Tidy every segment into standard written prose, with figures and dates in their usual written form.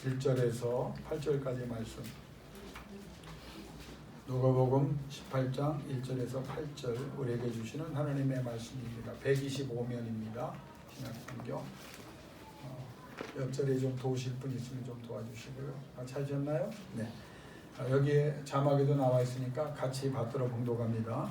1절에서 8절까지 말씀. 누가복음 18장 1절에서 8절 우리에게 주시는 하나님의 말씀입니다. 125면입니다. 신약성경. 옆자리에 좀 도우실 분 있으면 좀 도와주시고요. 찾으셨나요? 네. 여기에 자막에도 나와 있으니까 같이 받들어 봉독합니다.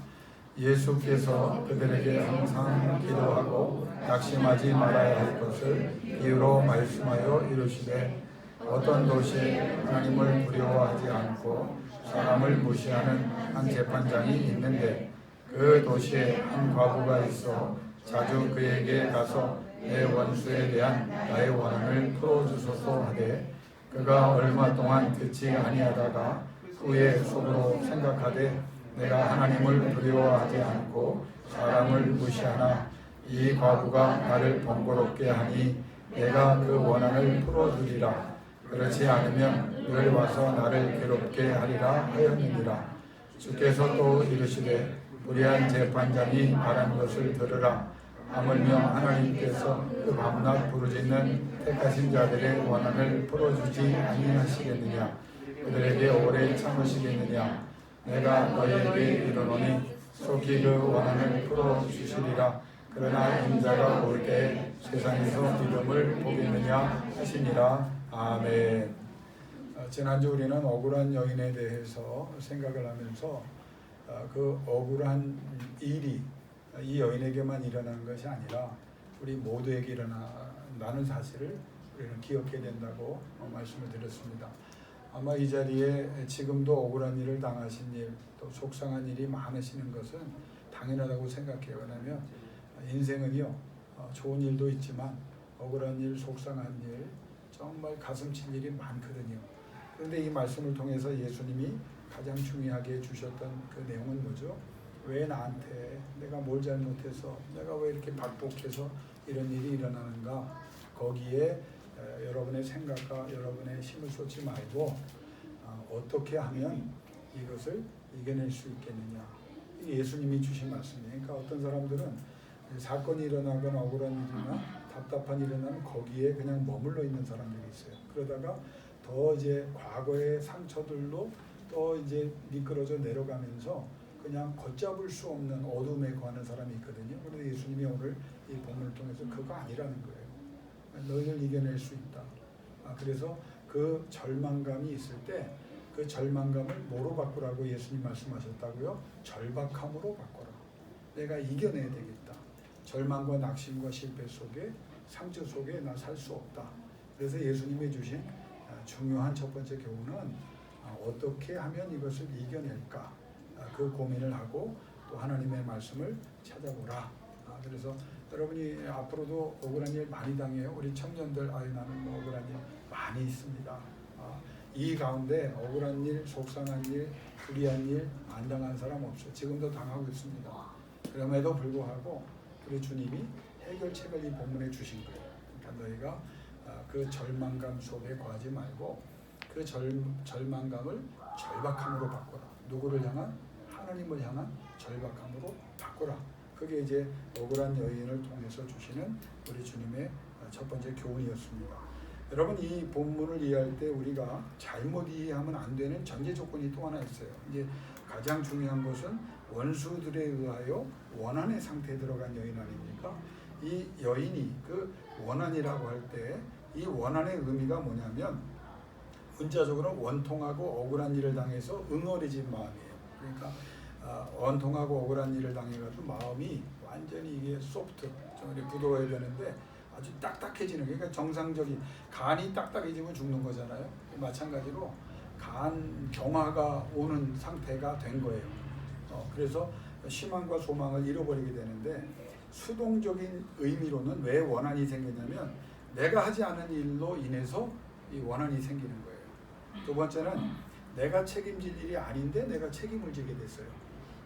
예수께서 그들에게 항상 기도하고 낙심하지 말아야 할 것을 이유로 말씀하여 이르시되 어떤 도시에 하나님을 두려워하지 않고 사람을 무시하는 한 재판장이 있는데 그 도시에 한 과부가 있어 자주 그에게 가서 내 원수에 대한 나의 원한을 풀어주소서 하되 그가 얼마 동안 듣지 아니하다가 후에 속으로 생각하되 내가 하나님을 두려워하지 않고 사람을 무시하나 이 과부가 나를 번거롭게 하니 내가 그 원한을 풀어주리라. 그렇지 않으면 늘 와서 나를 괴롭게 하리라 하였느니라. 주께서 또 이르시되 불의한 재판장이 말한 것을 들으라. 하물며 하나님께서 그 밤낮 부르짖는 택하신 자들의 원한을 풀어주지 아니하시겠느냐. 그들에게 오래 참으시겠느냐. 내가 너희에게 이르노니 속히 그 원한을 풀어주시리라. 그러나 인자가 올 때에 세상에서 믿음을 보겠느냐 하시니라. 아멘. 지난주 우리는 억울한 여인에 대해서 생각을 하면서 그 억울한 일이 이 여인에게만 일어난 것이 아니라 우리 모두에게 일어나는 사실을 우리는 기억해야 된다고 말씀을 드렸습니다. 아마 이 자리에 지금도 억울한 일을 당하신 일, 또 속상한 일이 많으시는 것은 당연하다고 생각해요. 왜냐하면 인생은요, 좋은 일도 있지만 억울한 일, 속상한 일, 정말 가슴 칠 일이 많거든요. 그런데 이 말씀을 통해서 예수님이 가장 중요하게 주셨던 그 내용은 뭐죠? 왜 나한테 내가 뭘 잘못해서 내가 왜 이렇게 박복해서 이런 일이 일어나는가? 거기에 여러분의 생각과 여러분의 힘을 쏟지 말고 어떻게 하면 이것을 이겨낼 수 있겠느냐. 이게 예수님이 주신 말씀이에요. 그러니까 어떤 사람들은 사건이 일어나거나 억울한 일이나 답답한 일이 일어나면 거기에 그냥 머물러 있는 사람들이 있어요. 그러다가 더 이제 과거의 상처들로 또 이제 미끄러져 내려가면서 그냥 걷잡을 수 없는 어둠에 거하는 사람이 있거든요. 그런데 예수님이 오늘 이 본문을 통해서 그거 아니라는 거예요. 너희를 이겨낼 수 있다. 그래서 그 절망감이 있을 때 그 절망감을 뭐로 바꾸라고 예수님 말씀하셨다고요? 절박함으로 바꿔라. 내가 이겨내야 되겠다. 절망과 낙심과 실패 속에 상처 속에 나 살 수 없다. 그래서 예수님이 주신 중요한 첫 번째 교훈은 어떻게 하면 이것을 이겨낼까? 그 고민을 하고 또 하나님의 말씀을 찾아보라. 그래서 여러분이 앞으로도 억울한 일 많이 당해요. 우리 청년들 나는 뭐 억울한 일 많이 있습니다. 이 가운데 억울한 일, 속상한 일, 불의한 일 안 당한 사람 없어요. 지금도 당하고 있습니다. 그럼에도 불구하고 우리 주님이 해결책을 이 본문에 주신 거예요. 그러니까 너희가 그 절망감 속에 거하지 말고 그 절망감을 절박함으로 바꿔라. 누구를 향한? 하나님을 향한 절박함으로 바꿔라. 그게 이제 억울한 여인을 통해서 주시는 우리 주님의 첫 번째 교훈이었습니다. 여러분, 이 본문을 이해할 때 우리가 잘못 이해하면 안 되는 전제 조건이 또 하나 있어요. 이제 가장 중요한 것은 원수들에 의하여 원한의 상태에 들어간 여인 아닙니까? 이 여인이 그 원한이라고 할 때 이 원한의 의미가 뭐냐면 문자적으로 원통하고 억울한 일을 당해서 응어리진 마음이에요. 그러니까 원통하고 억울한 일을 당해가지고 마음이 완전히 이게 소프트, 좀 부드러워야 되는데 아주 딱딱해지는, 그러니까 정상적인 간이 딱딱해지면 죽는 거잖아요. 마찬가지로 간 경화가 오는 상태가 된 거예요. 그래서 희망과 소망을 잃어버리게 되는데 수동적인 의미로는 왜 원한이 생기냐면 내가 하지 않은 일로 인해서 이 원한이 생기는 거예요. 두 번째는 내가 책임질 일이 아닌데 내가 책임을 지게 됐어요.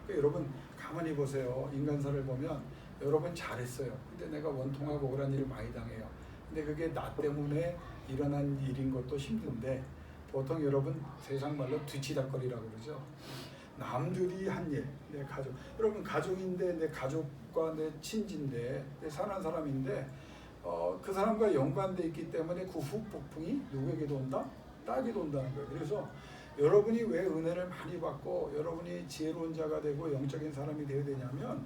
그러니까 여러분 가만히 보세요. 인간사를 보면 여러분 잘했어요. 근데 내가 원통하고 억울한 일을 많이 당해요. 근데 그게 나 때문에 일어난 일인 것도 힘든데 보통 여러분 세상 말로 뒤치다거리라고 그러죠. 남들이 한 일, 내 가족. 여러분 가족인데 내 가족과 내 친지인데 내 사는 사람인데 그 사람과 연관되어 있기 때문에 그 후폭풍이 누구에게도 온다? 딸에게도 온다는 거예요. 그래서 여러분이 왜 은혜를 많이 받고 여러분이 지혜로운 자가 되고 영적인 사람이 되어야 되냐면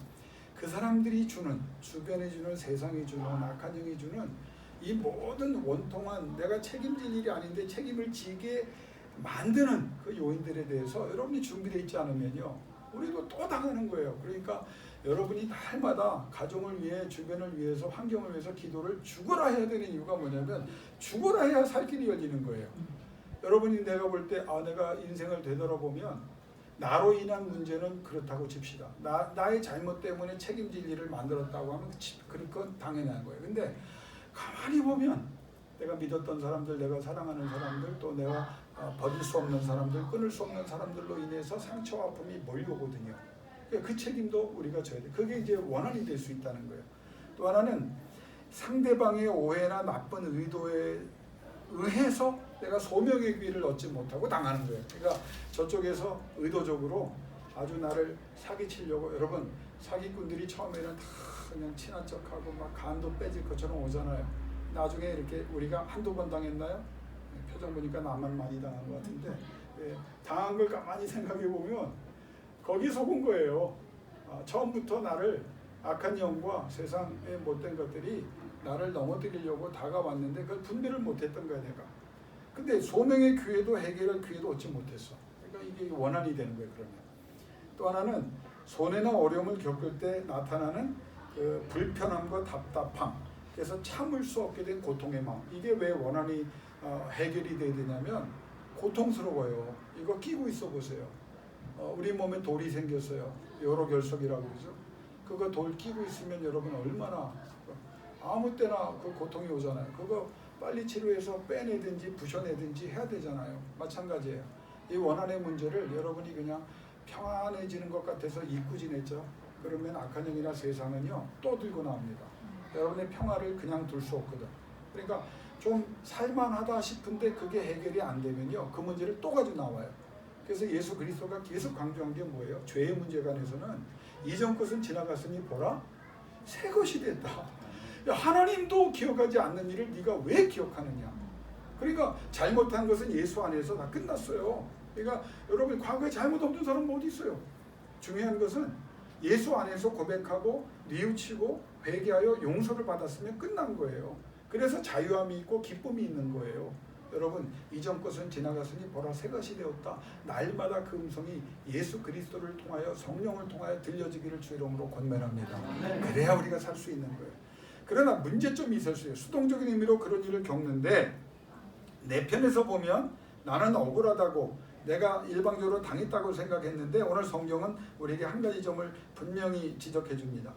그 사람들이 주는, 주변에 주는, 세상이 주는, 악한 영이 주는 이 모든 원통한 내가 책임질 일이 아닌데 책임을 지게 만드는 그 요인들에 대해서 여러분이 준비되어 있지 않으면요, 우리도 또 당하는 거예요. 그러니까 여러분이 날마다 가정을 위해, 주변을 위해서, 환경을 위해서 기도를 죽어라 해야 되는 이유가 뭐냐면 죽어라 해야 살 길이 열리는 거예요. 여러분이 내가 볼 때 내가 인생을 되돌아보면 나로 인한 문제는 그렇다고 칩시다. 나의 잘못 때문에 책임질 일을 만들었다고 하면 그건 당연한 거예요. 근데 가만히 보면 내가 믿었던 사람들, 내가 사랑하는 사람들, 또 내가 버릴 수 없는 사람들, 끊을 수 없는 사람들로 인해서 상처와 아픔이 몰려오거든요. 그 책임도 우리가 져야 돼. 그게 이제 원한이 될 수 있다는 거예요. 또 하나는 상대방의 오해나 나쁜 의도에 의해서 내가 소명의 귀를 얻지 못하고 당하는 거예요. 그러니까 저쪽에서 의도적으로 아주 나를 사기치려고, 여러분 사기꾼들이 처음에는 다 그냥 친한 척하고 막 간도 빼질 것처럼 오잖아요. 나중에 이렇게 우리가 한두 번 당했나요? 표정 보니까 나만 많이 당한 것 같은데, 당한 걸 가만히 생각해 보면 거기 속은 거예요. 처음부터 나를 악한 영과 세상의 못된 것들이 나를 넘어뜨리려고 다가왔는데 그걸 분별을 못했던 거야 내가. 근데 소명의 기회도 해결할 기회도 얻지 못했어. 그러니까 이게 원한이 되는 거예요. 그러면 또 하나는 손해나 어려움을 겪을 때 나타나는 그 불편함과 답답함, 그래서 참을 수 없게 된 고통의 마음. 이게 왜 원한이 해결이 돼야 되냐면 고통스러워요. 이거 끼고 있어 보세요. 우리 몸에 돌이 생겼어요. 요로결석이라고 그러죠. 그거 돌 끼고 있으면 여러분 얼마나 아무 때나 그 고통이 오잖아요. 그거 빨리 치료해서 빼내든지 부셔내든지 해야 되잖아요. 마찬가지예요. 이 원한의 문제를 여러분이 그냥 평안해지는 것 같아서 잊고 지냈죠. 그러면 악한 영이나 세상은요 또 들고 나옵니다. 여러분의 평화를 그냥 둘 수 없거든. 그러니까 좀 살만하다 싶은데 그게 해결이 안 되면요 그 문제를 또 가지고 나와요. 그래서 예수 그리스도가 계속 강조한 게 뭐예요? 죄의 문제에 관해서는 이전 것은 지나갔으니 보라 새 것이 됐다. 하나님도 기억하지 않는 일을 네가 왜 기억하느냐. 그러니까 잘못한 것은 예수 안에서 다 끝났어요. 그러니까 여러분 과거에 잘못 없는 사람 어디 있어요? 중요한 것은 예수 안에서 고백하고 뉘우치고 회개하여 용서를 받았으면 끝난 거예요. 그래서 자유함이 있고 기쁨이 있는 거예요. 여러분 이전 것은 지나갔으니 보라 새 것이 되었다. 날마다 그 음성이 예수 그리스도를 통하여 성령을 통하여 들려지기를 주 이름으로 권면합니다. 그래야 우리가 살 수 있는 거예요. 그러나 문제점이 있었어요. 수동적인 의미로 그런 일을 겪는데 내 편에서 보면 나는 억울하다고 내가 일방적으로 당했다고 생각했는데 오늘 성경은 우리에게 한 가지 점을 분명히 지적해 줍니다.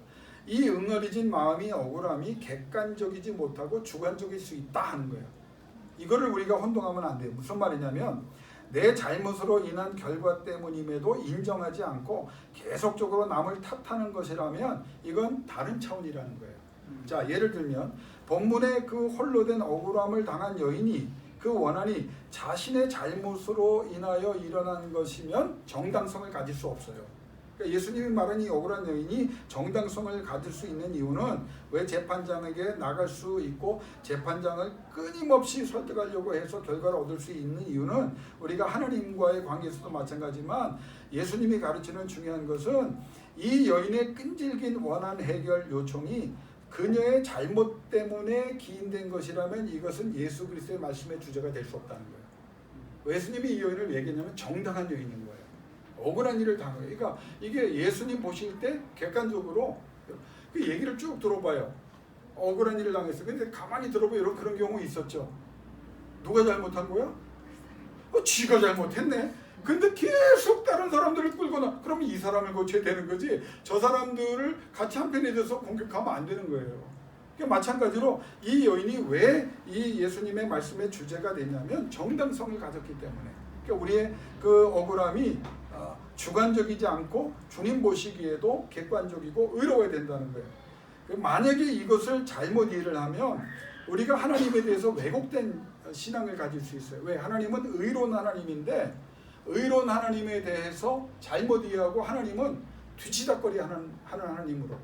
이 응어리진 마음이 억울함이 객관적이지 못하고 주관적일 수 있다 하는 거예요. 이거를 우리가 혼동하면 안 돼요. 무슨 말이냐면 내 잘못으로 인한 결과 때문임에도 인정하지 않고 계속적으로 남을 탓하는 것이라면 이건 다른 차원이라는 거예요. 자, 예를 들면 본문에 그 홀로 된 억울함을 당한 여인이 그 원한이 자신의 잘못으로 인하여 일어난 것이면 정당성을 가질 수 없어요. 그러니까 예수님이 말한 이 억울한 여인이 정당성을 가질 수 있는 이유는 왜 재판장에게 나갈 수 있고 재판장을 끊임없이 설득하려고 해서 결과를 얻을 수 있는 이유는 우리가 하나님과의 관계에서도 마찬가지지만 예수님이 가르치는 중요한 것은 이 여인의 끈질긴 원한 해결 요청이 그녀의 잘못 때문에 기인된 것이라면 이것은 예수 그리스도의 말씀의 주제가 될 수 없다는 거예요. 예수님이 이 여인을 얘기했냐면 정당한 여인인 거예요. 억울한 일을 당한 거예요. 그러니까 이게 예수님 보실 때 객관적으로 그 얘기를 쭉 들어봐요. 억울한 일을 당했어요. 근데 가만히 들어보면 그런 경우 있었죠. 누가 잘못한 거야? 지가 잘못했네. 근데 계속 다른 사람들을 끌거나 그러면 이 사람을 고쳐야 되는 거지 저 사람들을 같이 한편에 대해서 공격하면 안 되는 거예요. 그러니까 마찬가지로 이 여인이 왜 이 예수님의 말씀의 주제가 됐냐면 정당성을 가졌기 때문에. 그러니까 우리의 그 억울함이 주관적이지 않고 주님 보시기에도 객관적이고 의로워야 된다는 거예요. 만약에 이것을 잘못 이해를 하면 우리가 하나님에 대해서 왜곡된 신앙을 가질 수 있어요. 왜? 하나님은 의로운 하나님인데 의로운 하나님에 대해서 잘못 이해하고 하나님은 뒤치다거리 하는 하나님으로.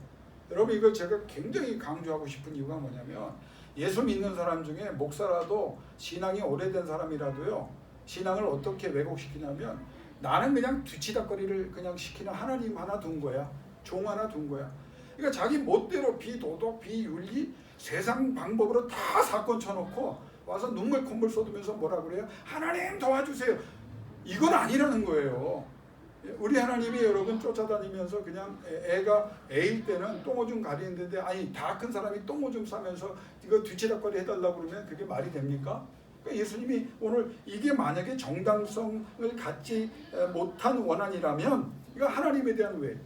여러분 이거 제가 굉장히 강조하고 싶은 이유가 뭐냐면 예수 믿는 사람 중에 목사라도 신앙이 오래된 사람이라도요. 신앙을 어떻게 왜곡시키냐면 나는 그냥 뒤치다거리를 그냥 시키는 하나님 하나 둔 거야. 종 하나 둔 거야. 그러니까 자기 멋대로 비도덕, 비윤리, 세상 방법으로 다 사건 쳐놓고 와서 눈물 콧물 쏟으면서 뭐라 그래요? 하나님 도와주세요. 이건 아니라는 거예요. 우리 하나님이 여러분 쫓아다니면서 그냥 애가 애일 때는 똥오줌 가리는데 아니 다 큰 사람이 똥오줌 싸면서 이거 뒤치다거리 해달라고 그러면 그게 말이 됩니까? 그러니까 예수님이 오늘 이게 만약에 정당성을 갖지 못한 원한이라면 이거 하나님에 대한 왜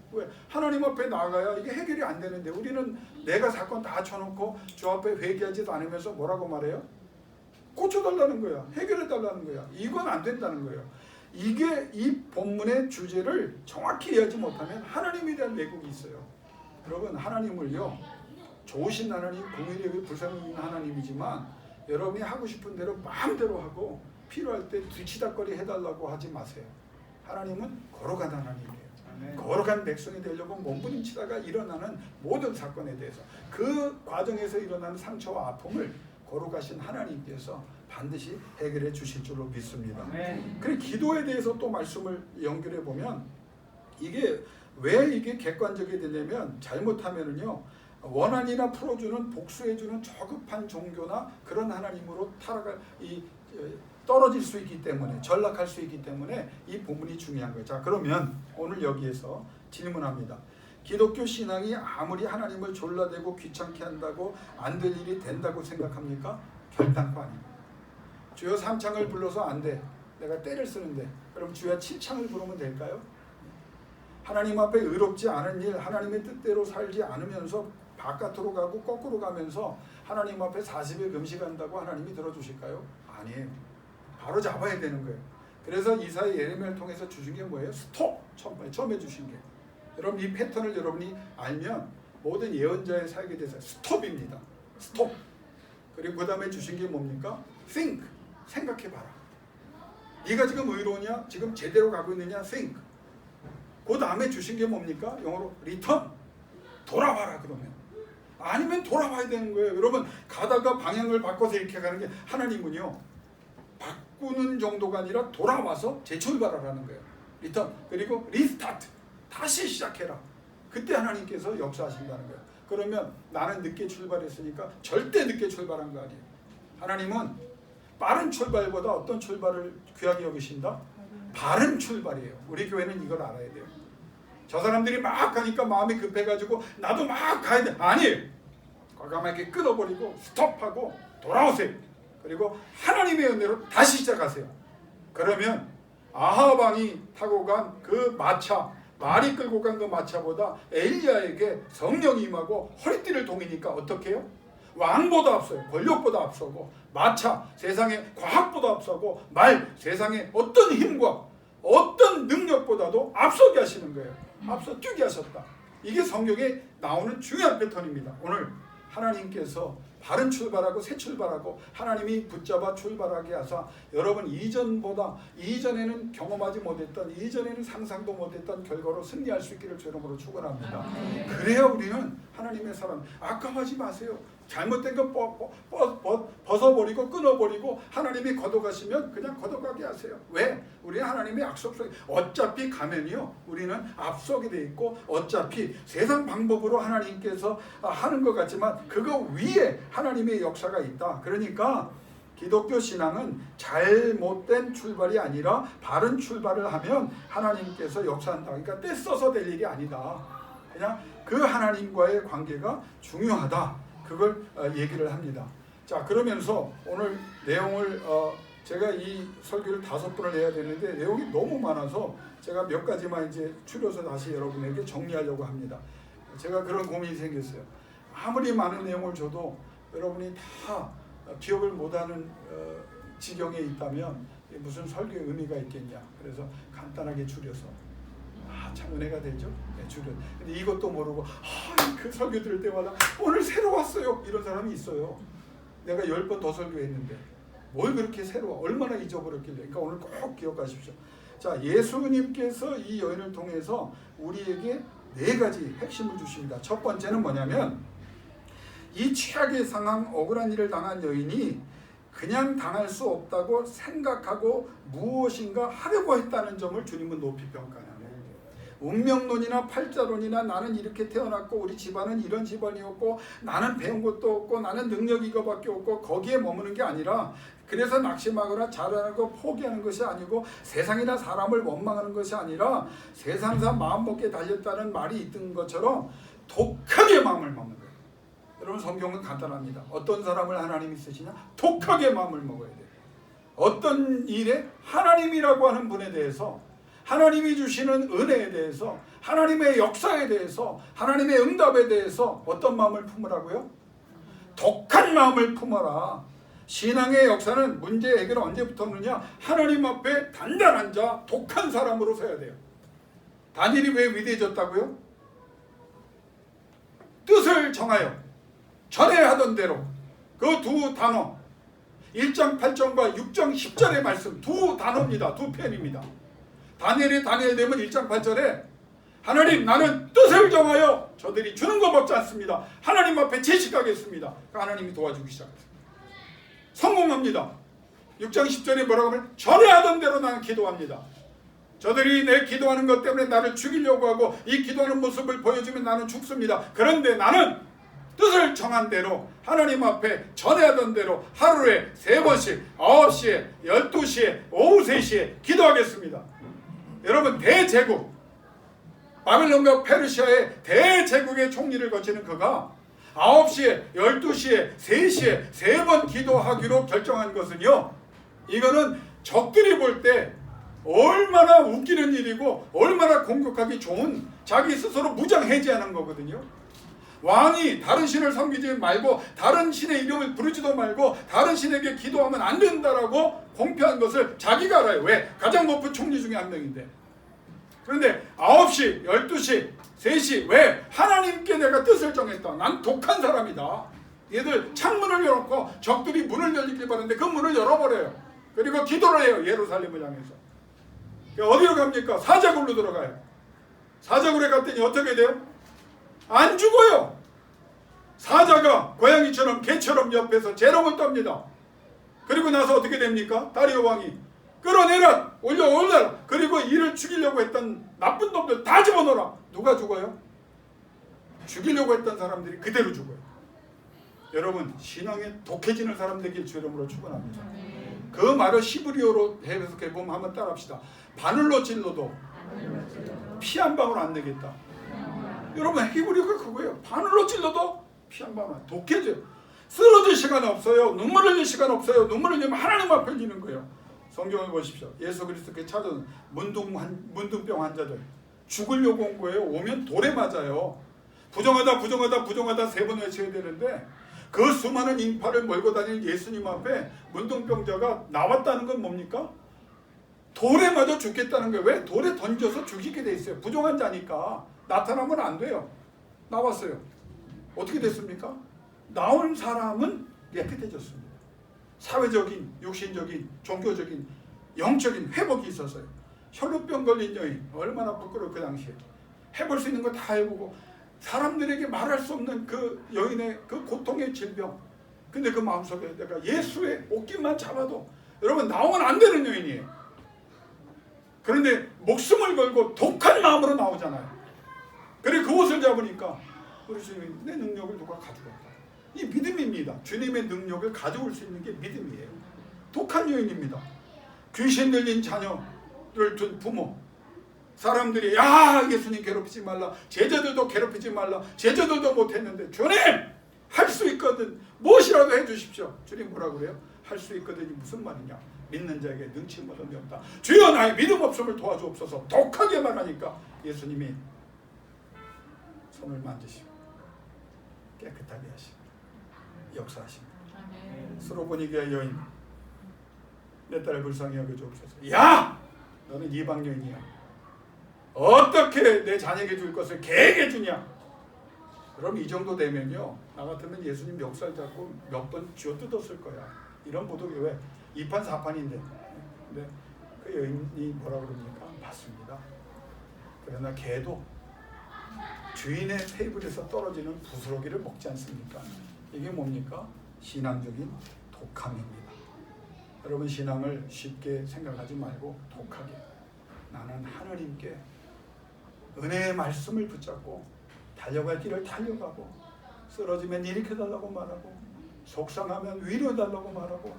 하나님 앞에 나가야 이게 해결이 안 되는데 우리는 내가 사건 다 쳐놓고 주 앞에 회개하지도 않으면서 뭐라고 말해요? 고쳐달라는 거야. 해결해달라는 거야. 이건 안 된다는 거예요. 이게 이 본문의 주제를 정확히 이해하지 못하면 하나님에 대한 왜곡이 있어요. 여러분 하나님을요. 좋으신 하나님, 공의력이 불쌍히 있는 하나님이지만 여러분이 하고 싶은 대로 마음대로 하고 필요할 때 뒤치다거리 해달라고 하지 마세요. 하나님은 거룩한 하나님이에요. 거룩한 백성이 되려고 몸부림치다가 일어나는 모든 사건에 대해서 그 과정에서 일어나는 상처와 아픔을 거룩하신 하나님께서 반드시 해결해 주실 줄로 믿습니다. 그리고 기도에 대해서 또 말씀을 연결해 보면 이게 왜 이게 객관적이 되냐면 잘못하면은요 원한이나 풀어주는 복수해주는 저급한 종교나 그런 하나님으로 떨어질 수 있기 때문에 전락할 수 있기 때문에 이 본문이 중요한 거예요. 자 그러면 오늘 여기에서 질문합니다. 기독교 신앙이 아무리 하나님을 졸라대고 귀찮게 한다고 안 될 일이 된다고 생각합니까? 결단코 아닙니다. 주여 3창을 불러서 안 돼. 내가 때를 쓰는데 그럼 주여 7창을 부르면 될까요? 하나님 앞에 의롭지 않은 일, 하나님의 뜻대로 살지 않으면서 바깥으로 가고 거꾸로 가면서 하나님 앞에 40일 금식한다고 하나님이 들어주실까요? 아니에요. 바로 잡아야 되는 거예요. 그래서 이사야 예레미야를 통해서 주신 게 뭐예요? 스톱! 처음에 주신 게. 여러분 이 패턴을 여러분이 알면 모든 예언자의 사역에 대해서 스톱입니다. 스톱. 그리고 그 다음에 주신 게 뭡니까? think. 생각해봐라. 네가 지금 의로우냐? 지금 제대로 가고 있느냐? think. 그 다음에 주신 게 뭡니까? 영어로 return. 돌아와라 그러면. 아니면 돌아와야 되는 거예요. 여러분 가다가 방향을 바꿔서 이렇게 가는 게 하나님은요. 바꾸는 정도가 아니라 돌아와서 재출발하라는 거예요. return. 그리고 restart. 다시 시작해라. 그때 하나님께서 역사하신다는 거예요. 그러면 나는 늦게 출발했으니까 절대 늦게 출발한 거 아니에요. 하나님은 빠른 출발보다 어떤 출발을 귀하게 여기신다? 바른 출발이에요. 우리 교회는 이걸 알아야 돼요. 저 사람들이 막 가니까 마음이 급해가지고 나도 막 가야 돼. 아니에요. 과감하게 끊어버리고 스톱하고 돌아오세요. 그리고 하나님의 은혜로 다시 시작하세요. 그러면 아합 왕이 타고 간 그 마차, 말이 끌고 간 그 마차보다 엘리야에게 성령이 임하고 허리띠를 동이니까 어떻게 해요? 왕보다 앞서요. 권력보다 앞서고 마차 세상의 과학보다 앞서고 말 세상의 어떤 힘과 어떤 능력보다도 앞서게 하시는 거예요. 앞서 뛰게 하셨다. 이게 성경에 나오는 중요한 패턴입니다. 오늘 하나님께서 바른 출발하고 새 출발하고 하나님이 붙잡아 출발하게 하사 여러분 이전에는 경험하지 못했던 이전에는 상상도 못했던 결과로 승리할 수 있기를 주 이름으로 축원합니다. 그래야 우리는 하나님의 사람 아까워하지 마세요. 잘못된 거 벗어버리고 끊어버리고 하나님이 걷어가시면 그냥 걷어가게 하세요. 왜? 우리 하나님의 약속 속에 어차피 가면요 우리는 앞서게 돼 있고 어차피 세상 방법으로 하나님께서 하는 것 같지만 그거 위에 하나님의 역사가 있다. 그러니까 기독교 신앙은 잘못된 출발이 아니라 바른 출발을 하면 하나님께서 역사한다. 그러니까 떼써서 될 일이 아니다. 그냥 그 하나님과의 관계가 중요하다. 그걸 얘기를 합니다. 자 그러면서 오늘 내용을 제가 이 설교를 5번을 해야 되는데 내용이 너무 많아서 제가 몇 가지만 이제 추려서 다시 여러분에게 정리하려고 합니다. 제가 그런 고민이 생겼어요. 아무리 많은 내용을 줘도 여러분이 다 기억을 못하는 지경에 있다면 무슨 설교의 의미가 있겠냐. 그래서 간단하게 줄여서 참 은혜가 되죠. 네, 줄여. 근데 이것도 모르고 그 설교 들을 때마다 오늘 새로 왔어요. 이런 사람이 있어요. 내가 10번 더 설교했는데 뭘 그렇게 새로워? 얼마나 잊어버렸길래. 그러니까 오늘 꼭 기억하십시오. 자, 예수님께서 이 여인을 통해서 우리에게 네 가지 핵심을 주십니다. 첫 번째는 뭐냐면 이 최악의 상황, 억울한 일을 당한 여인이 그냥 당할 수 없다고 생각하고 무엇인가 하려고 했다는 점을 주님은 높이 평가하네요. 운명론이나 팔자론이나 나는 이렇게 태어났고 우리 집안은 이런 집안이었고 나는 배운 것도 없고 나는 능력이 이거밖에 없고 거기에 머무는 게 아니라 그래서 낙심하거나 자라고 포기하는 것이 아니고 세상이나 사람을 원망하는 것이 아니라 세상사 마음먹게 달렸다는 말이 있던 것처럼 독하게 마음을 먹는 거예요. 여러분 성경은 간단합니다. 어떤 사람을 하나님이 쓰시냐? 독하게 마음을 먹어야 돼요. 어떤 일에 하나님이라고 하는 분에 대해서 하나님이 주시는 은혜에 대해서 하나님의 역사에 대해서 하나님의 응답에 대해서 어떤 마음을 품으라고요? 독한 마음을 품어라. 신앙의 역사는 문제 해결은 언제부터 오느냐? 하나님 앞에 단단한 자, 독한 사람으로 서야 돼요. 다니엘이 왜 위대해졌다고요? 뜻을 정하여 전에 하던 대로 그 두 단어 1장 8절과 6장 10절의 말씀 두 단어입니다. 두 편입니다. 다니엘이 다니엘 되면 1장 8절에 하나님 나는 뜻을 정하여 저들이 주는 거 먹지 않습니다. 하나님 앞에 채식하겠습니다. 하나님이 도와주기 시작했습니다. 성공합니다. 6장 10절에 뭐라고 하면 전에 하던 대로 나는 기도합니다. 저들이 내 기도하는 것 때문에 나를 죽이려고 하고 이 기도하는 모습을 보여주면 나는 죽습니다. 그런데 나는 뜻을 정한 대로 하나님 앞에 전에 하던 대로 하루에 3번씩 9시에 12시에 오후 3시에 기도하겠습니다. 여러분 대제국 바벨론과 페르시아의 대제국의 총리를 거치는 그가 9시에 12시에 3시에 3번 기도하기로 결정한 것은요, 이거는 적들이 볼 때 얼마나 웃기는 일이고 얼마나 공격하기 좋은 자기 스스로 무장해제하는 거거든요. 왕이 다른 신을 섬기지 말고 다른 신의 이름을 부르지도 말고 다른 신에게 기도하면 안 된다라고 공표한 것을 자기가 알아요. 왜? 가장 높은 총리 중에 한 명인데. 그런데 9시, 12시, 3시 왜? 하나님께 내가 뜻을 정했다. 난 독한 사람이다. 얘들 창문을 열었고 적들이 문을 열리길 바라는데 그 문을 열어버려요. 그리고 기도를 해요. 예루살렘을 향해서. 어디로 갑니까? 사자굴로 들어가요. 사자굴에 갔더니 어떻게 돼요? 안 죽어요. 사자가 고양이처럼 개처럼 옆에서 재롱을 떱니다. 그리고 나서 어떻게 됩니까? 다리오 왕이 끌어내라, 올려라. 그리고 이를 죽이려고 했던 나쁜 놈들 다 집어넣어라. 누가 죽어요? 죽이려고 했던 사람들이 그대로 죽어요. 여러분 신앙에 독해지는 사람 되길 주 이름으로 축원합니다. 그 말을 히브리어로 해석해 보면 한번 따라합시다. 바늘로 찔러도 피 한 방울 안 내겠다. 여러분 히브리어가 그거예요. 바늘로 찔러도 피 한 방울. 독해져요. 쓰러질 시간 없어요. 눈물 흘릴 시간 없어요. 눈물 흘리면 하나님 앞에 흘리는 거예요. 성경을 보십시오. 예수 그리스도께 찾은 문둥병 환자들 죽으려고 온 거예요. 오면 돌에 맞아요. 부정하다 3번 외쳐야 되는데 그 수많은 인파를 몰고 다니는 예수님 앞에 문둥병자가 나왔다는 건 뭡니까? 돌에 맞아 죽겠다는 거예요. 왜? 돌에 던져서 죽이게 돼 있어요. 부정한 자니까 나타나면 안 돼요. 나왔어요. 어떻게 됐습니까? 나온 사람은 깨끗해졌습니다. 사회적인, 육신적인, 종교적인, 영적인 회복이 있었어요. 혈루병 걸린 여인 얼마나 부끄러워. 그 당시에 해볼 수 있는 거 다 해보고 사람들에게 말할 수 없는 그 여인의 그 고통의 질병. 근데 그 마음속에 내가 예수의 옷깃만 잡아도 여러분 나오면 안 되는 여인이에요. 그런데 목숨을 걸고 독한 마음으로 나오잖아요. 그리고 그 옷을 잡으니까 우리 주님이 내 능력을 누가 가져갔다. 이 믿음입니다. 주님의 능력을 가져올 수 있는 게 믿음이에요. 독한 여인입니다. 귀신 들린 자녀를 둔 부모. 사람들이 야 예수님 괴롭히지 말라. 제자들도 괴롭히지 말라. 제자들도 못했는데 주님 할 수 있거든. 무엇이라도 해주십시오. 주님 뭐라 그래요? 할 수 있거든이 무슨 말이냐. 믿는 자에게 능치 못함이 없다. 주여 나의 믿음 없음을 도와주옵소서. 독하게 말하니까 예수님이 손을 만지시고 깨끗하게 하시고 역사하십니다. 스로보니게 여인 내 딸을 불쌍히 여겨주옵소서. 야! 너는 이방 여인이야. 어떻게 내 자녀에게 줄 것을 개에게 주냐? 그럼 이 정도 되면요 나 같으면 예수님 멱살 잡고 몇 번 쥐어뜯었을 거야. 이런 보도가 왜 2판 4판인데 근데 그 여인이 뭐라 그럽니까? 맞습니다. 그러나 개도 주인의 테이블에서 떨어지는 부스러기를 먹지 않습니까? 이게 뭡니까? 신앙적인 독함입니다. 여러분, 신앙을 쉽게 생각하지 말고 독하게, 나는 하나님께 은혜의 말씀을 붙잡고 달려갈 길을 달려가고, 쓰러지면 일으켜달라고 말하고, 속상하면 위로해달라고 말하고,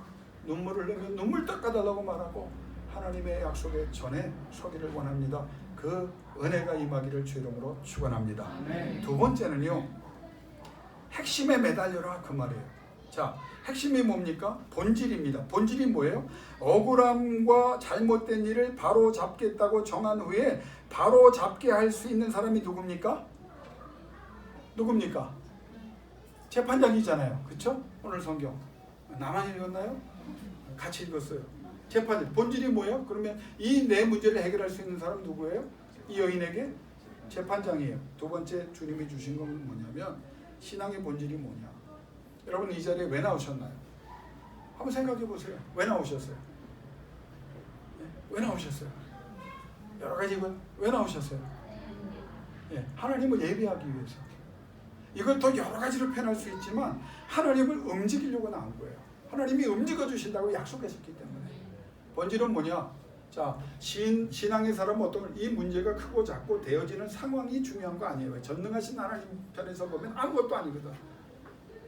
눈물을 내면 눈물 닦아달라고 말하고, 하나님의 약속에 전에 서기를 원합니다. 그 은혜가 임하기를 주 이름으로 축원합니다. 두 번째는요, 핵심에 매달려라, 그 말이에요. 자, 핵심이 뭡니까? 본질입니다. 본질이 뭐예요? 억울함과 잘못된 일을 바로 잡겠다고 정한 후에 바로 잡게 할 수 있는 사람이 누굽니까? 누굽니까? 재판장이잖아요. 그렇죠? 오늘 성경 나만 읽었나요? 같이 읽었어요. 재판장. 본질이 뭐예요? 그러면 이 네 문제를 해결할 수 있는 사람 누구예요? 이 여인에게 재판장이에요. 두 번째 주님이 주신 건 뭐냐면, 신앙의 본질이 뭐냐. 여러분, 이 자리에 왜 나오셨나요? 한번 생각해 보세요. 왜 나오셨어요? 왜 나오셨어요? 여러 가지 왜 나오셨어요? 하나님을 예배하기 위해서. 이걸 더 여러 가지로 표현할 수 있지만 하나님을 움직이려고 나온 거예요. 하나님이 움직여 주신다고 약속하셨기 때문에. 본질은 뭐냐? 자, 신앙의 사람은 어떤, 이 문제가 크고 작고 되어지는 상황이 중요한 거 아니에요. 전능하신 하나님 편에서 보면 아무것도 아니거든.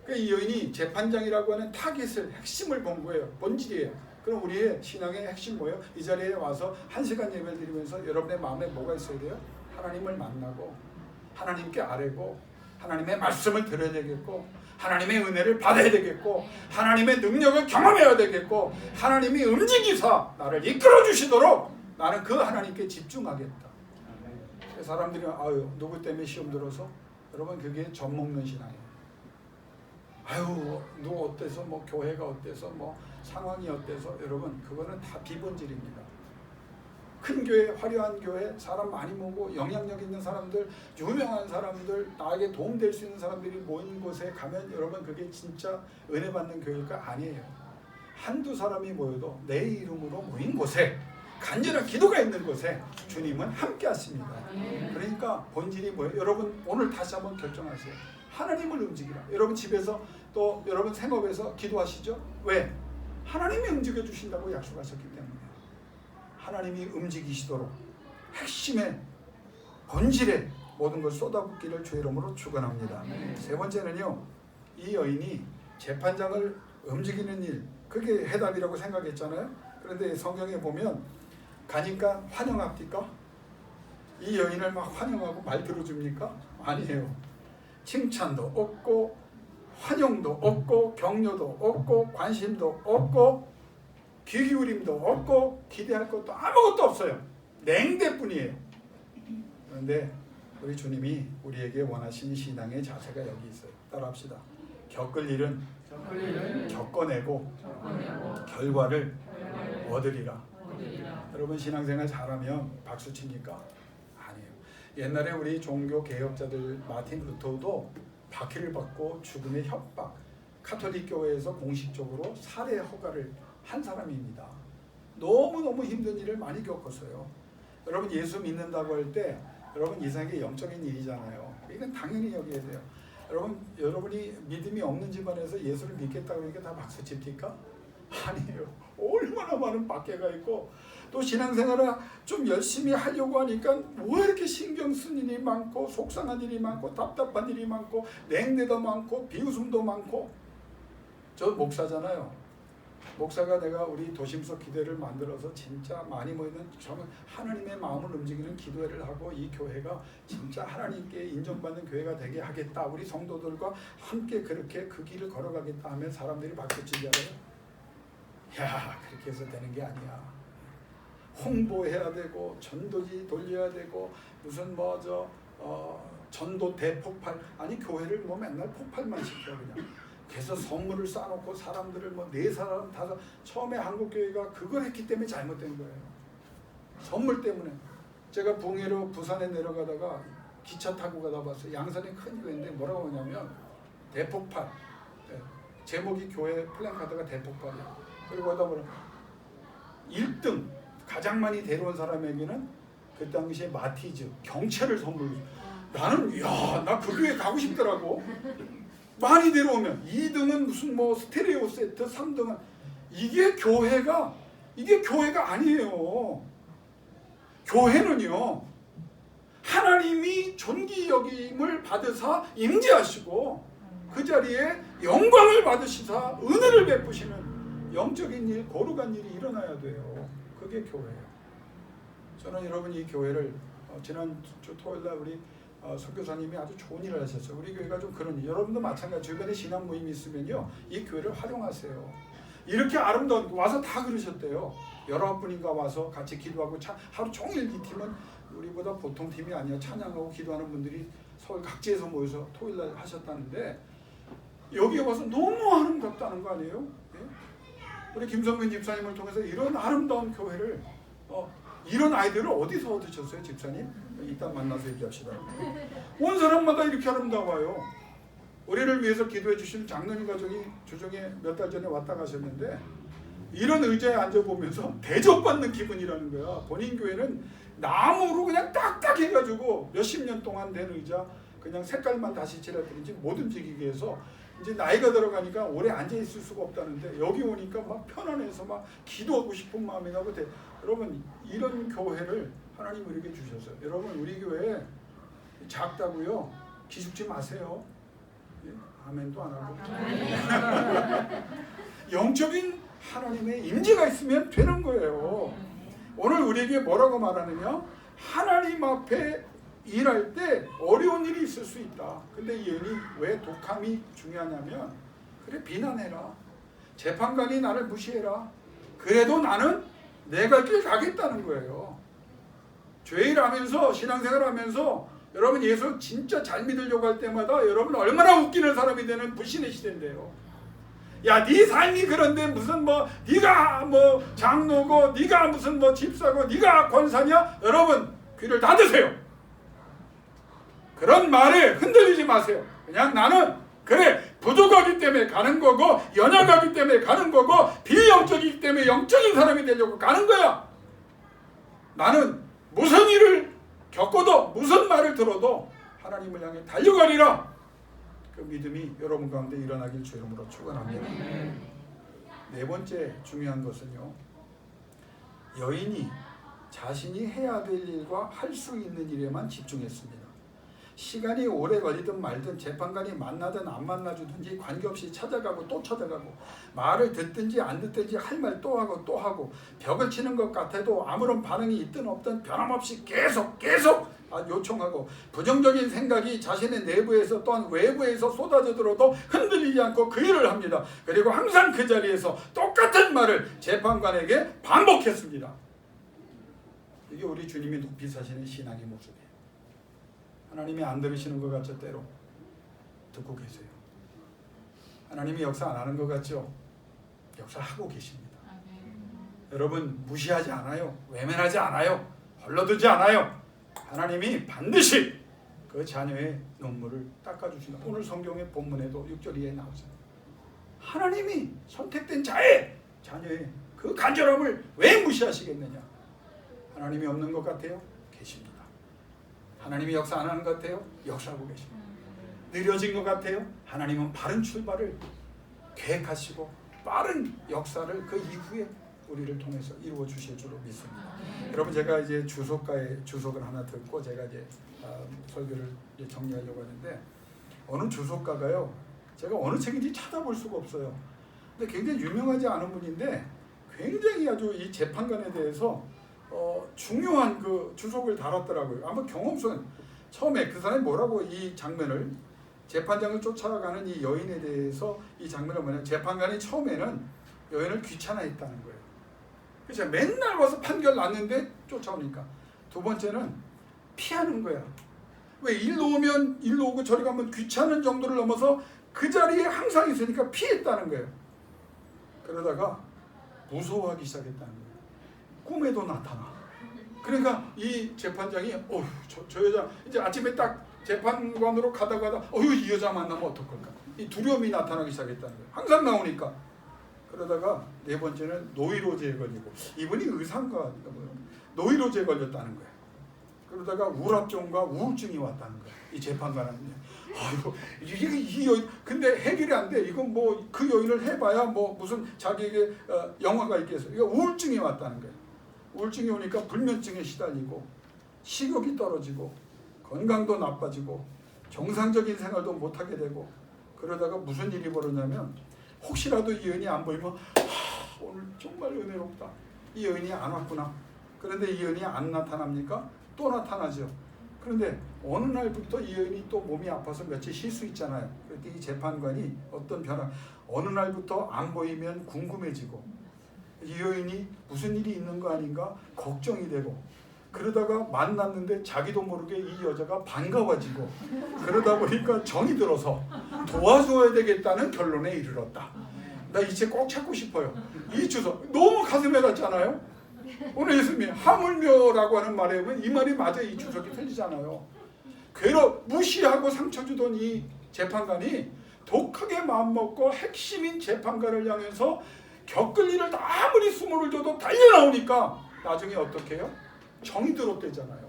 그러니까 이 여인이 재판장이라고 하는 타깃을, 핵심을 본 거예요. 본질이에요. 그럼 우리의 신앙의 핵심 뭐예요? 이 자리에 와서 1시간 예배를 드리면서 여러분의 마음에 뭐가 있어야 돼요? 하나님을 만나고, 하나님께 아뢰고, 하나님의 말씀을 들어야 되겠고, 하나님의 은혜를 받아야 되겠고, 하나님의 능력을 경험해야 되겠고, 하나님이 움직이사 나를 이끌어 주시도록 나는 그 하나님께 집중하겠다. 사람들이 아유, 누구 때문에 시험 들어서? 여러분, 그게 젖 먹는 신앙이에요. 아유, 누구 어때서, 뭐 교회가 어때서, 뭐 상황이 어때서. 여러분, 그거는 다 비본질입니다. 큰 교회, 화려한 교회, 사람 많이 모으고 영향력 있는 사람들, 유명한 사람들, 나에게 도움될 수 있는 사람들이 모인 곳에 가면 여러분, 그게 진짜 은혜 받는 교회가 아니에요. 한두 사람이 모여도 내 이름으로 모인 곳에, 간절한 기도가 있는 곳에 주님은 함께 하십니다. 그러니까 본질이 뭐예요? 여러분, 오늘 다시 한번 결정하세요. 하나님을 움직이라. 여러분 집에서, 또 여러분 생업에서 기도하시죠? 왜? 하나님이 움직여 주신다고 약속하셨기 때문에. 하나님이 움직이시도록 핵심의 본질에 모든 걸 쏟아붓기를 주의 이름으로 축원합니다. 세 번째는요, 이 여인이 재판장을 움직이는 일, 그게 해답이라고 생각했잖아요. 그런데 성경에 보면 가니까 환영합니까? 이 여인을 막 환영하고 말 들어줍니까? 아니에요. 칭찬도 없고, 환영도 없고, 격려도 없고, 관심도 없고, 귀 기울임도 없고, 기대할 것도 아무것도 없어요. 냉대뿐이에요. 그런데 우리 주님이 우리에게 원하시는 신앙의 자세가 여기 있어요. 따라합시다. 겪을 일은 겪어내고 결과를 얻으리라. 여러분, 신앙생활 잘하면 박수 칩니까? 아니에요. 옛날에 우리 종교 개혁자들, 마틴 루터도 박해를 받고 죽음의 협박, 카톨릭 교회에서 공식적으로 살해 허가를 한 사람입니다. 너무너무 힘든 일을 많이 겪었어요. 여러분, 예수 믿는다고 할 때 여러분, 이상하게 영적인 일이잖아요. 이건 당연히 여겨야 돼요. 여러분이 믿음이 없는 집안에서 예수를 믿겠다고 하니까 다 박수 칩니까? 아니에요. 얼마나 많은 박해가 있고, 또 신앙생활을 좀 열심히 하려고 하니까 왜 이렇게 신경 쓴 일이 많고, 속상한 일이 많고, 답답한 일이 많고, 냉대도 많고, 비웃음도 많고. 저 목사잖아요. 목사가 내가 우리 도심서 기도회를 만들어서 진짜 많이 모이는, 정말 하나님의 마음을 움직이는 기도회를 하고, 이 교회가 진짜 하나님께 인정받는 교회가 되게 하겠다, 우리 성도들과 함께 그렇게 그 길을 걸어가겠다 하면 사람들이 박수치지 않아요? 야, 그렇게 해서 되는 게 아니야. 홍보해야 되고, 전도지 돌려야 되고, 무슨 전도 대폭발, 아니 교회를 뭐 맨날 폭발만 시켜 그냥. 그래서 선물을 쌓아놓고 사람들을 뭐 4사람 5, 처음에 한국교회가 그걸 했기 때문에 잘못된 거예요. 선물 때문에. 제가 붕해로 부산에 내려가다가 기차 타고 가다 봤어요. 양산에 큰 교회인데 뭐라고 하냐면 대폭발. 제목이 교회 플랜카드가 대폭발이야. 그리고 하다 보면 1등 가장 많이 데려온 사람에게는 그 당시에 마티즈 경차를 선물로. 나는 나 그 교회 가고 싶더라고. 많이 데려오면 2등은 무슨 뭐 스테레오 세트, 3등은 이게 교회가 아니에요. 교회는요, 하나님이 존귀 여김을 받으사 임재하시고 그 자리에 영광을 받으시사 은혜를 베푸시는 영적인 일, 거룩한 일이 일어나야 돼요. 그게 교회예요. 저는 여러분 이 교회를 지난주 토요일날 우리 선교사님이 아주 좋은 일을 하셨어요. 우리 교회가 좀 그런 일, 여러분도 마찬가지 주변에 신앙 모임이 있으면요, 이 교회를 활용하세요. 이렇게 아름다운, 와서 다 그러셨대요. 19분인가 와서 같이 기도하고 하루 종일 이 팀은 우리보다 보통 팀이 아니야. 찬양하고 기도하는 분들이 서울 각지에서 모여서 토요일날 하셨다는데 여기에 와서 너무 아름답다는 거 아니에요? 예? 우리 김성민 집사님을 통해서 이런 아름다운 교회를 이런 아이디어를 어디서 얻으셨어요, 집사님? 이따 만나서 얘기합시다. 온 사람마다 이렇게 아름다워요. 우리를 위해서 기도해 주신 장로님 가족이 주중에 몇 달 전에 왔다 가셨는데 이런 의자에 앉아보면서 대접받는 기분이라는 거야. 본인 교회는 나무로 그냥 딱딱 해가지고 몇십 년 동안 된 의자 그냥 색깔만 다시 칠해드린지 못 움직이게 해서 이제 나이가 들어가니까 오래 앉아있을 수가 없다는데 여기 오니까 막 편안해서 막 기도하고 싶은 마음이 나고 여러분 이런 교회를 하나님 우리에게 주셔서 여러분 우리 교회 작다고요 기죽지 마세요. 예? 아멘도 안 하고 영적인 하나님의 임재가 있으면 되는 거예요. 오늘 우리에게 뭐라고 말하느냐, 하나님 앞에 일할 때 어려운 일이 있을 수 있다. 근데 이 일이 왜 독함이 중요하냐면 그래 비난해라, 재판관이 나를 무시해라, 그래도 나는 내 갈 길 가겠다는 거예요. 죄일하면서 신앙생활하면서 여러분 예수 진짜 잘 믿으려고 할 때마다 여러분 얼마나 웃기는 사람이 되는 불신의 시대인데요. 야, 네 삶이 그런데 무슨 네가 장로고 네가 무슨 집사고 네가 권사냐? 여러분 귀를 닫으세요. 그런 말에 흔들리지 마세요. 그냥 나는 그래 부족하기 때문에 가는 거고 연약하기 때문에 가는 거고 비영적이기 때문에 영적인 사람이 되려고 가는 거야. 나는 무슨 일을 겪어도 무슨 말을 들어도 하나님을 향해 달려가리라. 그 믿음이 여러분 가운데 일어나길 주 이름으로 축원합니다. 네 번째 중요한 것은요, 여인이 자신이 해야 될 일과 할 수 있는 일에만 집중했습니다. 시간이 오래 걸리든 말든 재판관이 만나든 안 만나주든지 관계없이 찾아가고 또 찾아가고 말을 듣든지 안 듣든지 할 말 또 하고 또 하고 벽을 치는 것 같아도 아무런 반응이 있든 없든 변함없이 계속 요청하고 부정적인 생각이 자신의 내부에서 또한 외부에서 쏟아져 들어도 흔들리지 않고 그 일을 합니다. 그리고 항상 그 자리에서 똑같은 말을 재판관에게 반복했습니다. 이게 우리 주님이 높이 사시는 신앙의 모습이에요. 하나님이 안 들으시는 것 같죠? 때로 듣고 계세요. 하나님이 역사 안 하는 것 같죠? 역사하고 계십니다. 여러분 무시하지 않아요. 외면하지 않아요. 헐러들지 않아요. 하나님이 반드시 그 자녀의 눈물을 닦아주신다. 오늘 성경의 본문에도 6절 이하에 나오잖아요. 하나님이 선택된 자녀의 그 간절함을 왜 무시하시겠느냐? 하나님이 없는 것 같아요? 계십니다. 하나님이 역사 안 하는 것 같아요? 역사하고 계십니다. 느려진 것 같아요? 하나님은 바른 출발을 계획하시고 빠른 역사를 그 이후에 우리를 통해서 이루어 주실 줄로 믿습니다. 여러분 제가 이제 주석을 하나 듣고 제가 이제 설교를 이제 정리하려고 하는데 어느 주석가가요, 제가 어느 책인지 찾아볼 수가 없어요. 근데 굉장히 유명하지 않은 분인데 굉장히 아주 이 재판관에 대해서 중요한 그 주석을 달았더라고요. 아마 경험선 처음에 그 사람이 뭐라고 이 장면을 재판장을 쫓아가는 이 여인에 대해서 이 장면을 뭐냐, 재판관이 처음에는 여인을 귀찮아했다는 거예요. 그래서 맨날 와서 판결 났는데 쫓아오니까. 두 번째는 피하는 거야. 왜 일로 오면 일로 오고 저리 가면 귀찮은 정도를 넘어서 그 자리에 항상 있으니까 피했다는 거예요. 그러다가 무서워하기 시작했다는 거예요. 꿈에도 나타나. 그러니까 이 재판장이 저 여자 이제 아침에 딱 재판관으로 가다가 이 여자 만나면 어떡할까, 이 두려움이 나타나기 시작했다는 거예요. 항상 나오니까. 그러다가 네 번째는 노이로제에 걸리고, 이분이 의사인가 노이로제에 걸렸다는 거예요. 그러다가 우울증과 우울증이 왔다는 거예요. 이 재판관은. 아이고 이 여인 근데 해결이 안 돼. 이건 뭐 그 여인을 해봐야 뭐 무슨 자기에게 영화가 있겠어. 이거 우울증이 왔다는 거예요. 우울증이 오니까 불면증에 시달리고 식욕이 떨어지고 건강도 나빠지고 정상적인 생활도 못하게 되고 그러다가 무슨 일이 벌어냐면 혹시라도 이 여인이 안 보이면 오늘 정말 은혜롭다. 이 여인이 안 왔구나. 그런데 이 여인이 안 나타납니까? 또 나타나죠. 그런데 어느 날부터 이 여인이 또 몸이 아파서 며칠 쉴 수 있잖아요. 그때 이 재판관이 어떤 변화 어느 날부터 안 보이면 궁금해지고 이 여인이 무슨 일이 있는 거 아닌가 걱정이 되고 그러다가 만났는데 자기도 모르게 이 여자가 반가워지고 그러다 보니까 정이 들어서 도와줘야 되겠다는 결론에 이르렀다. 나 이 책 꼭 찾고 싶어요. 이 주소 너무 가슴에 닿잖아요. 오늘 예수님이 하물며라고 하는 말에 보면 이 말이 맞아. 이 주석이 틀리잖아요. 무시하고 상처 주던 이 재판관이 독하게 마음먹고 핵심인 재판관을 향해서 겪을 일을 아무리 수모를 줘도 달려나오니까 나중에 어떻게 해요? 정이 들었대잖아요.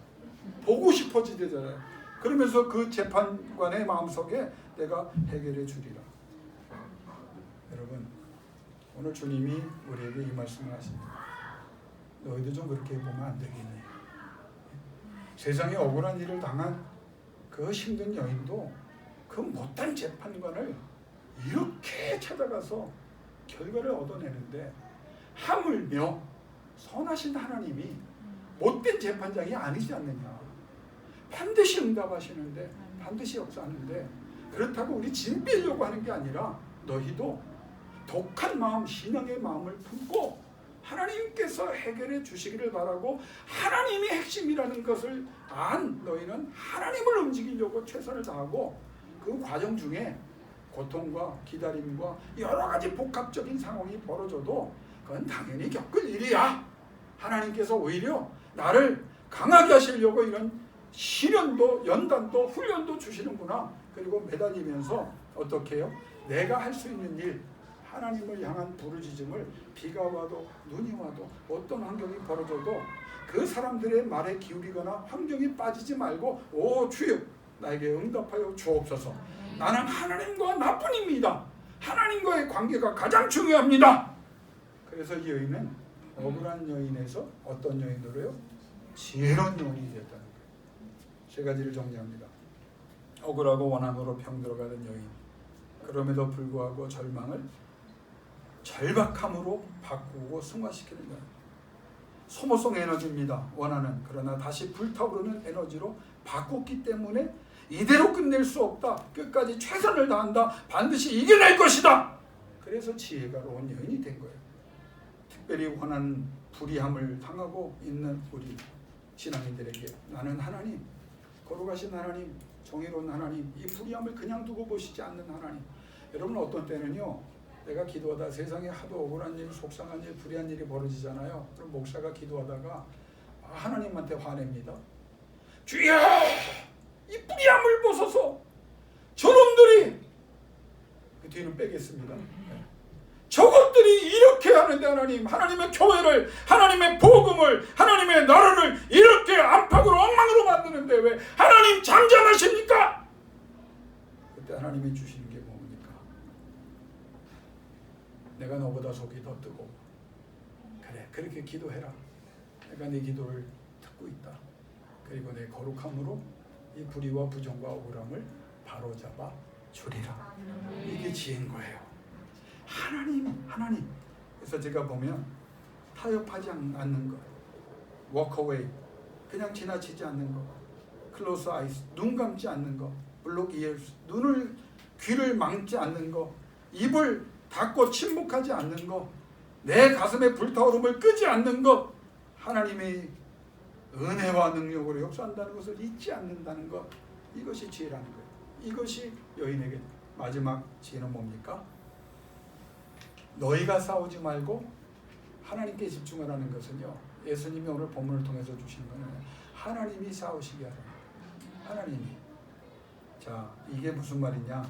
보고 싶어지대잖아요. 그러면서 그 재판관의 마음속에 내가 해결해 주리라. 여러분 오늘 주님이 우리에게 이 말씀을 하십니다. 너희도 좀 그렇게 보면 안 되겠니? 세상에 억울한 일을 당한 그 힘든 여인도 그 못한 재판관을 이렇게 찾아가서 결과를 얻어내는데 하물며 선하신 하나님이 못된 재판장이 아니지 않느냐. 반드시 응답하시는데 반드시 역사하는데 그렇다고 우리 짐 빼려고 하는 게 아니라 너희도 독한 마음 신앙의 마음을 품고 하나님께서 해결해 주시기를 바라고 하나님이 핵심이라는 것을 안 너희는 하나님을 움직이려고 최선을 다하고 그 과정 중에 고통과 기다림과 여러 가지 복합적인 상황이 벌어져도 그건 당연히 겪을 일이야. 하나님께서 오히려 나를 강하게 하시려고 이런 시련도 연단도 훈련도 주시는구나. 그리고 매달리면서 어떻게 해요? 내가 할 수 있는 일 하나님을 향한 부르짖음을 비가 와도 눈이 와도 어떤 환경이 벌어져도 그 사람들의 말에 기울이거나 환경이 빠지지 말고 오 주여 나에게 응답하여 주옵소서. 나는 하나님과 나뿐입니다. 하나님과의 관계가 가장 중요합니다. 그래서 이 여인은 억울한 여인에서 어떤 여인으로요? 지혜로운 여인이 되었다는 거예요. 세 가지를 정리합니다. 억울하고 원한으로 병들어가던 여인. 그럼에도 불구하고 절망을 절박함으로 바꾸고 승화시키는 거예요. 소모성 에너지입니다. 원하는. 그러나 다시 불타오르는 에너지로 바꿨기 때문에 이대로 끝낼 수 없다. 끝까지 최선을 다한다. 반드시 이겨낼 것이다. 그래서 지혜가로운 여인이 된 거예요. 특별히 원하는 불의함을 당하고 있는 우리 신앙인들에게 나는 하나님, 거룩하신 하나님, 정의로운 하나님, 이 불의함을 그냥 두고 보시지 않는 하나님. 여러분 어떤 때는요. 내가 기도하다 세상에 하도 억울한 일, 속상한 일, 불의한 일이 벌어지잖아요. 그럼 목사가 기도하다가 하나님한테 화냅니다. 주여! 이 불의함을 보소서! 저놈들이! 그 뒤는 빼겠습니다. 저것들이 이렇게 하는데 하나님, 하나님의 교회를, 하나님의 복음을, 하나님의 나라를 이렇게 안팎으로 엉망으로 만드는데 왜 하나님 잠잠하십니까? 그때 하나님이 주시는 게 뭡니까? 내가 너보다 속이 더 뜨거워. 그래, 그렇게 기도해라. 내가 네 기도를 듣고 있다. 그리고 내 거룩함으로 이 불의와 부정과 억울함을 바로잡아 주리라. 이게 지혜인 거예요. 하나님. 그래서 제가 보면 타협하지 않는 것, walk away, 그냥 지나치지 않는 것, close eyes, 눈 감지 않는 것, block ears, 귀를 막지 않는 것, 입을 닫고 침묵하지 않는 것, 내 가슴에 불타오름을 끄지 않는 것, 하나님의 은혜와 능력으로 역사한다는 것을 잊지 않는다는 것, 이것이 지혜라는 거예요. 이것이 여인에게 마지막 지혜는 뭡니까? 너희가 싸우지 말고 하나님께 집중하라는 것은요. 예수님이 오늘 본문을 통해서 주신 거는 하나님이 싸우시게 하라는 거예요. 하나님이. 자, 이게 무슨 말이냐?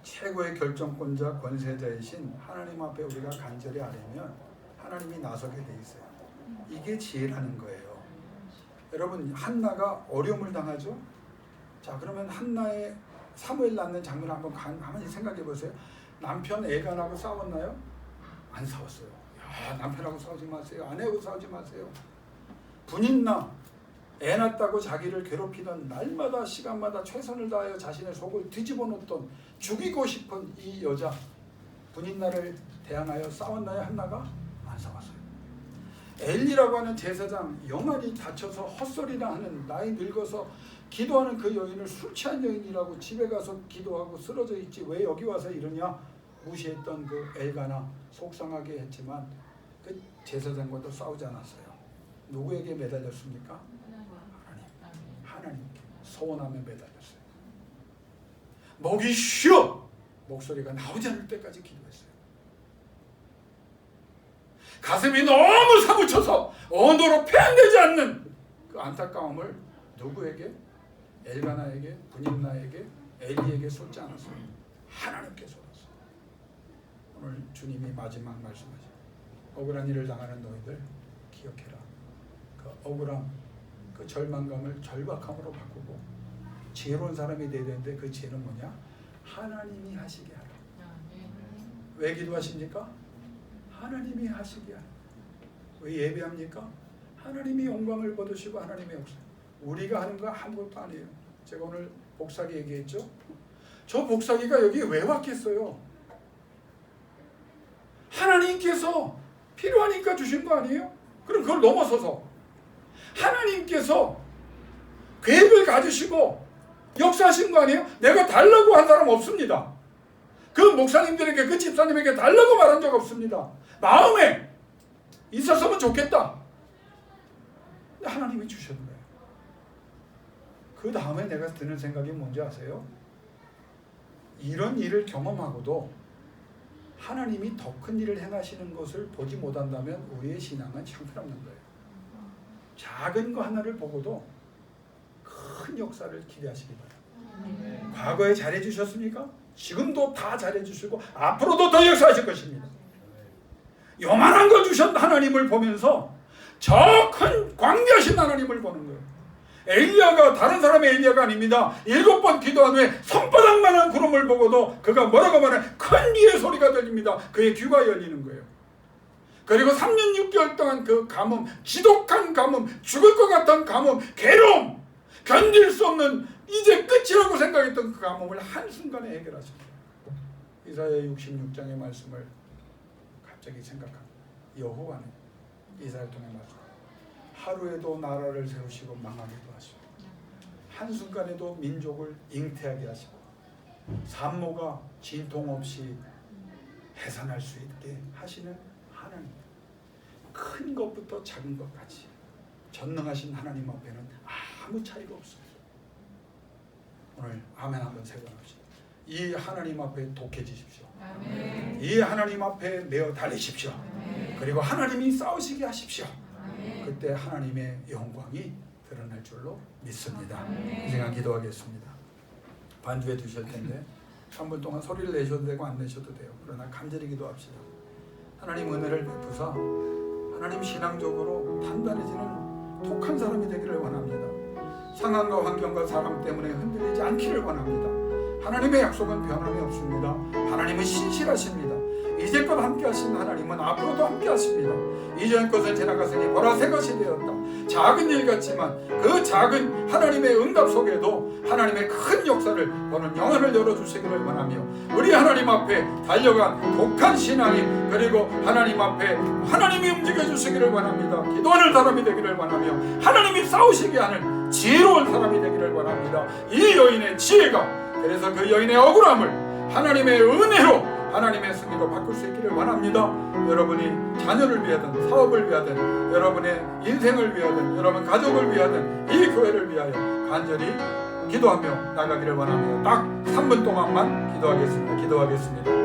최고의 결정권자 권세자이신 하나님 앞에 우리가 간절히 아뢰면 하나님이 나서게 돼 있어요. 이게 지혜라는 거예요. 여러분 한나가 어려움을 당하죠. 자, 그러면 한나의 사무엘 낳는 장면을 한번 가만히 생각해 보세요. 남편 엘간하고 싸웠나요? 안 싸웠어요. 야, 남편하고 싸우지 마세요. 아내하고 싸우지 마세요. 분인나 애 낳았다고 자기를 괴롭히던, 날마다 시간마다 최선을 다하여 자신의 속을 뒤집어 놓던, 죽이고 싶은 이 여자 분인나를 대항하여 싸웠나요? 한나가? 안 싸웠어요. 엘리라고 하는 제사장, 영안이 다쳐서 헛소리나 하는, 나이 늙어서 기도하는 그 여인을 술 취한 여인이라고 집에 가서 기도하고 쓰러져 있지 왜 여기 와서 이러냐 무시했던 그 엘가나 속상하게 했지만 그 제사장과도 싸우지 않았어요. 누구에게 매달렸습니까? 하나님께 서원하며 매달렸어요. 목이 쉬어 목소리가 나오지 않을 때까지 기도했어요. 가슴이 너무 사무쳐서 언어로 표현되지 않는 그 안타까움을 누구에게? 엘가나에게, 분인나에게, 엘리에게 쏟지 않았어요. 하나님께 쏟았어요. 오늘 주님이 마지막 말씀하죠. 억울한 일을 당하는 너희들 기억해라. 그 억울함, 그 절망감을 절박함으로 바꾸고 지혜로운 사람이 되어야 되는데 그 지혜는 뭐냐? 하나님이 하시게 하라. 왜 기도하십니까? 하나님이 하시게 하라. 왜 예배합니까? 하나님이 영광을 받으시고 하나님의 역사. 우리가 하는 거 아무것도 아니에요. 제가 오늘 복사기 얘기했죠. 저 복사기가 여기 왜 왔겠어요? 하나님께서 필요하니까 주신 거 아니에요? 그럼 그걸 넘어서서 하나님께서 계획을 가지시고 역사하신 거 아니에요? 내가 달라고 한 사람 없습니다. 그 목사님들에게, 그 집사님에게 달라고 말한 적 없습니다. 마음에 있었으면 좋겠다. 하나님이 주셨는 거예요. 그 다음에 내가 드는 생각이 뭔지 아세요? 이런 일을 경험하고도 하나님이 더 큰 일을 행하시는 것을 보지 못한다면 우리의 신앙은 형편없는 거예요. 작은 거 하나를 보고도 큰 역사를 기대하시기 바랍니다. 과거에 잘해주셨습니까? 지금도 다 잘해주시고 앞으로도 더 역사하실 것입니다. 요만한 걸 주신 하나님을 보면서 저 큰 광대하신 하나님을 보는 거예요. 엘리야가 다른 사람의 엘리야가 아닙니다. 7번 기도한 후에 손바닥만한 구름을 보고도 그가 뭐라고 말해? 큰 비의 소리가 들립니다. 그의 귀가 열리는 거예요. 그리고 3년 6개월 동안 그 가뭄, 지독한 가뭄, 죽을 것 같은 가뭄, 괴로움, 견딜 수 없는 이제 끝이라고 생각했던 그 가뭄을 한순간에 해결하십니다. 이사야 66장의 말씀을 갑자기 생각합니다. 여호와는 이사야를 통해 말씀. 하루에도 나라를 세우시고 망하기도 하시고 한순간에도 민족을 잉태하게 하시고 산모가 진통 없이 해산할 수 있게 하시는 하나님. 큰 것부터 작은 것까지 전능하신 하나님 앞에는 아무 차이가 없습니다. 오늘 아멘 한번 세번합시다. 이 하나님 앞에 독해지십시오. 아멘. 이 하나님 앞에 매어 달리십시오. 아멘. 그리고 하나님이 싸우시게 하십시오. 아멘. 그때 하나님의 영광이 드러날 줄로 믿습니다. 이 시간 기도하겠습니다. 반주해 두실 텐데 3분 동안 소리를 내셔도 되고 안 내셔도 돼요. 그러나 간절히 기도합시다. 하나님 은혜를 베푸사 하나님 신앙적으로 단단해지는 독한 사람이 되기를 원합니다. 상황과 환경과 사람 때문에 흔들리지 않기를 원합니다. 하나님의 약속은 변함이 없습니다. 하나님은 신실하십니다. 이제껏 함께 하신 하나님은 앞으로도 함께 하십니다. 이전 것은 지나갔으니 보라 새 것이 되었다. 작은 일 같지만 그 작은 하나님의 응답 속에도 하나님의 큰 역사를 보는 영혼을 열어주시기를 원하며 우리 하나님 앞에 달려간 독한 신앙이 그리고 하나님 앞에 하나님이 움직여주시기를 원합니다. 기도하는 사람이 되기를 원하며 하나님이 싸우시게 하는 지혜로운 사람이 되기를 원합니다. 이 여인의 지혜가 그래서 그 여인의 억울함을 하나님의 은혜로 하나님의 승리로 바꿀 수 있기를 원합니다. 여러분이 자녀를 위하든 사업을 위하든 여러분의 인생을 위하든 여러분 가족을 위하든 이 교회를 위하여 간절히 기도하며 나가기를 원합니다. 딱 3분 동안만 기도하겠습니다.